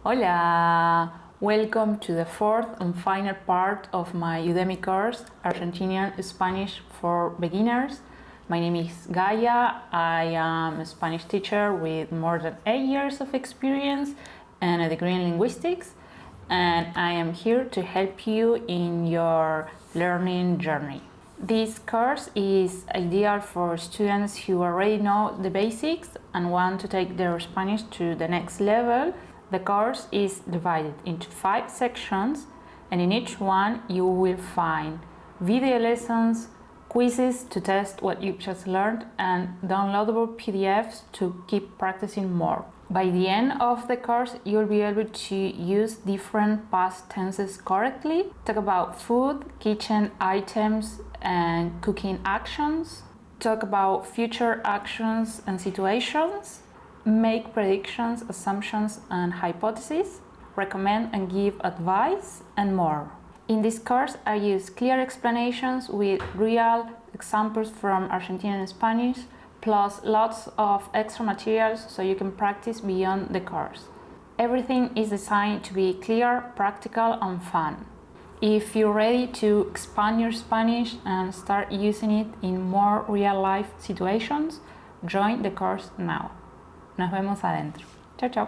Hola! Welcome to the fourth and final part of my Udemy course, Argentinian Spanish for Beginners. My name is Gaia. I am a Spanish teacher with more than 8 years of experience and a degree in linguistics, and I am here to help you in your learning journey. This course is ideal for students who already know the basics and want to take their Spanish to the next level. The course is divided into 5 sections, and in each one you will find video lessons, quizzes to test what you've just learned, and downloadable PDFs to keep practicing more. By the end of the course, you'll be able to use different past tenses correctly, talk about food, kitchen items, and cooking actions, talk about future actions and situations, make predictions, assumptions, and hypotheses, recommend and give advice, and more. In this course, I use clear explanations with real examples from Argentinian Spanish, plus lots of extra materials so you can practice beyond the course. Everything is designed to be clear, practical, and fun. If you're ready to expand your Spanish and start using it in more real-life situations, join the course now. Nos vemos adentro. Chao, chao.